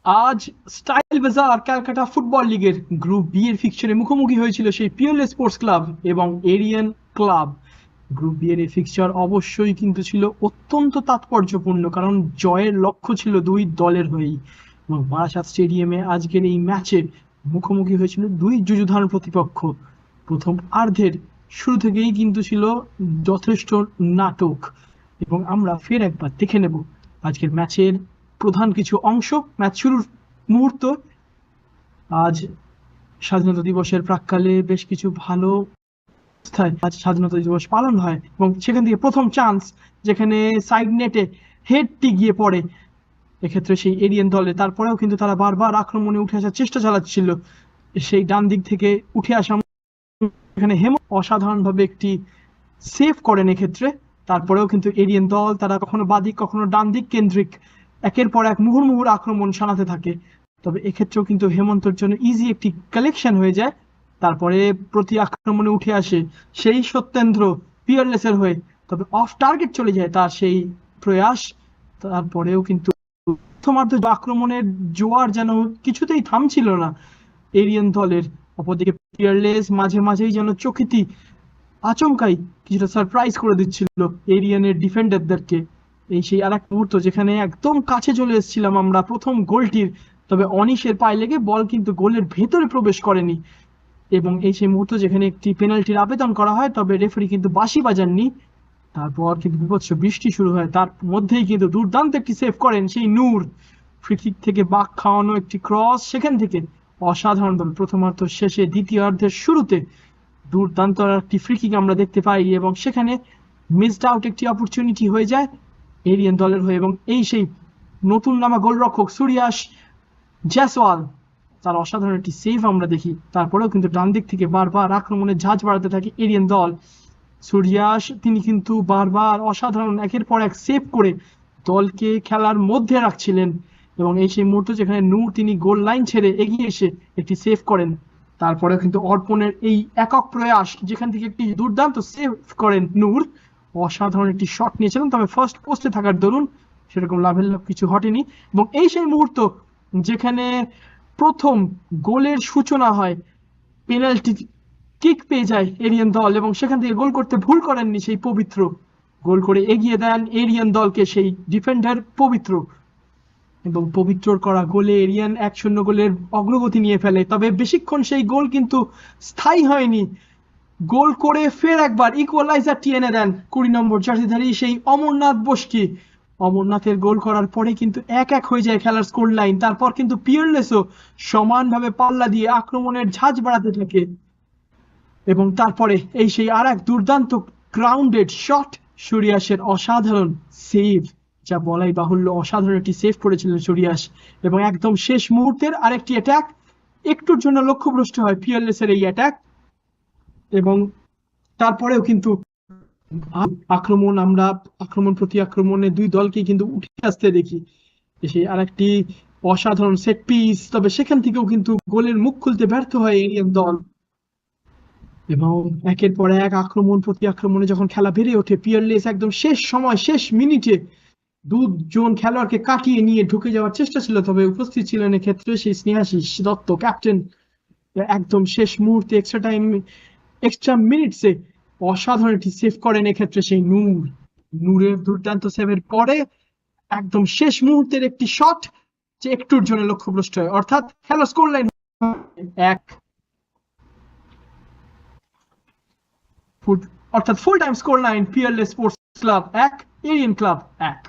আজ স্টাইল বাজার ক্যালকাটা ফুটবল লিগের গ্রুপ বি এর ফিকচারে মুখোমুখি হয়েছিল সেই পিওরলেস স্পোর্টস ক্লাব এবং এরিয়ান ক্লাব। গ্রুপ বি এর এই ফিকচার অবশ্যই কিন্তু ছিল অত্যন্ত তাৎপর্যপূর্ণ, কারণ জয়ের লক্ষ্য ছিল দুই দলের হয়েই। এবং বারাসাত স্টেডিয়ামে আজকের এই ম্যাচে মুখোমুখি হয়েছিল দুই যুযুধান প্রতিপক্ষ। প্রথম অর্ধের শুরু থেকেই কিন্তু ছিল যথেষ্ট নাটক, এবং আমরা ফের একবার দেখে নেব আজকের ম্যাচের প্রধান কিছু অংশ। ম্যাচ শুরুর মুহূর্ত। আজ স্বাধীনতা দিবসের প্রাক্কালে বেশ কিছু ভালো আজ স্বাধীনতা দিবস পালন হয়, এবং সেখান থেকে প্রথম চান্স যেখানে সাইড নেটে হেডটি গিয়ে পড়ে এক্ষেত্রে সেই এরিয়ান দলে। তারপরেও কিন্তু তারা বারবার আক্রমণে উঠে আসার চেষ্টা চালাচ্ছিল। সেই ডান দিক থেকে উঠে আসা এখানে হেমো অসাধারণভাবে একটি সেভ করেন এক্ষেত্রে। তারপরেও কিন্তু এরিয়ান দল তারা কখনো বাদিক কখনো ডান দিক কেন্দ্রিক একের পর এক মুহুর্মুহুর আক্রমণ শানাতে থাকে। তবে এক্ষেত্রেও কিন্তু হেমন্তর জন্য ইজি একটি কালেকশন হয়ে যায়। তারপরে প্রতি আক্রমণে উঠে আসে সেই সত্যেন্দ্র পিয়ারলেসের হয়ে, তবে অফ টার্গেট চলে যায় তার সেই প্রয়াস। তারপরেও কিন্তু প্রথমার্ধ আক্রমণের জোয়ার যেন কিছুতেই থামছিল না এরিয়ান দলের। অপরদিকে পিয়ারলেস মাঝে মাঝেই যেন চকিতি আচমকাই কিছুটা সারপ্রাইজ করে দিচ্ছিল এরিয়ানের ডিফেন্ডারদেরকে। এই সেই আর এক মুহূর্ত যেখানে একদম কাছে চলে এসেছিলাম আমরা প্রথম গোলটির, তবে অনিশের পায়ে লেগে বল কিন্তু গোলের ভেতরে প্রবেশ করেনি। এবং এই সেই মুহূর্ত যেখানে একটি পেনাল্টির আবেদন করা হয়, তবে রেফারি কিন্তু বাঁশি বাজাননি। তারপর কিন্তু বিভৎস বৃষ্টি শুরু হয়, তার মধ্যেই কিন্তু দুর্দান্ত একটি সেভ করেন সেই নূর। ফ্রিকিক থেকে বাক খাওয়ানো একটি ক্রস, সেখান থেকে অসাধারণভাবে প্রথমার্ধ শেষে দ্বিতীয়ার্ধের শুরুতে দুর্দান্ত একটি ফ্রিকিক আমরা দেখতে পাই, এবং সেখানে মিসড আউট একটি অপরচুনিটি হয়ে যায় এরিয়ান দলের হয়ে। এবং এই সেই নতুন নামা গোলরক্ষক সুরিয়াস জয়সওয়াল, তার অসাধারণ একটি সেভ আমরা দেখি। তারপরেও কিন্তু ডান দিক থেকে বারবার আক্রমণের ঝাঁজ বাড়াতে থাকে এরিয়ান দল। সুরিয়াস তিনি কিন্তু বারবার অসাধারণ একের পর এক সেভ করে দলকে খেলার মধ্যে রাখছিলেন। এবং এই সেই মুহূর্ত যেখানে নূর তিনি গোল লাইন ছেড়ে এগিয়ে এসে একটি সেভ করেন। তারপরেও কিন্তু অর্পণের এই একক প্রয়াস যেখান থেকে একটি দুর্দান্ত সেভ করেন নূর। অসাধারণ একটি শট নিয়েছিলেন, তবে ফার্স্ট পোস্টে থাকার দরুন সেরকম লাভের লাভ কিছু ঘটেনি। এবং এই সেই মুহূর্ত যেখানে প্রথম গোলের সূচনা হয়, পেনাল্টি কিক পেয়ে যায় এরিয়ান দল, এবং সেখান থেকে গোল করতে ভুল করেননি সেই পবিত্র। গোল করে এগিয়ে দেন এরিয়ান দলকে সেই ডিফেন্ডার পবিত্র, এবং পবিত্রর করা গোলে এরিয়ান 1-0 গোলের অগ্রগতি নিয়ে ফেলে। তবে বেশিক্ষণ সেই গোল কিন্তু স্থায়ী হয়নি। গোল করে ফের একবার ইকুয়ালাইজারটি এনে দেন 20 নম্বর জার্সিধারী সেই অমরনাথ বসকি। অমরনাথের গোল করার পরে কিন্তু 1-1 হয়ে যায় খেলার স্কোর লাইন। তারপর কিন্তু পিয়ারলেসও সমানভাবে পাল্লা দিয়ে আক্রমণের ঝাঁজ বাড়াতে থাকে, এবং তারপরে এই সেই আর এক দুর্দান্ত গ্রাউন্ডেড শট, সুরিয়াসের অসাধারণ সেভ, যা বলাই বাহুল্য অসাধারণ একটি সেভ করেছিলেন সুরিয়াস। এবং একদম শেষ মুহূর্তের আরেকটি অ্যাটাক, একটুর জন্য লক্ষ্যভ্রষ্ট হয় পিয়ারলেসের এই অ্যাটাক। এবং তারপরেও কিন্তু আক্রমণ প্রতি আক্রমণে দুই দলকে কিন্তু উঠে আসতে দেখি। সেই আরেকটি অসাধারণ সেট পিস, তবে সেখান থেকেও কিন্তু গোলের মুখ খুলতে ব্যর্থ হয় এরিয়ান দল। এবং একের পর এক আক্রমণ প্রতি আক্রমণে যখন খেলা বেড়ে ওঠে, পিয়ারলেস একদম শেষ সময় শেষ মিনিটে দুজন খেলোয়াড়কে কাটিয়ে নিয়ে ঢুকে যাওয়ার চেষ্টা ছিল, তবে উপস্থিত ছিলেন এক্ষেত্রে সেই স্নেহাশিস দত্ত ক্যাপ্টেন। একদম শেষ মুহূর্তে এক্সট্রা মিনিটসে অসাধারণ একটি সেভ করেন এক্ষেত্রে সেই নূরের দুর্দান্ত সেভের পরে একদম শেষ মুহূর্তের একটি শট যে একটুর জন্য লক্ষ্যভ্রষ্ট হয়, অর্থাৎ খেলার স্কোর লাইন 1, অর্থাৎ full time score line Peerless sports club 1, Aryan club 1।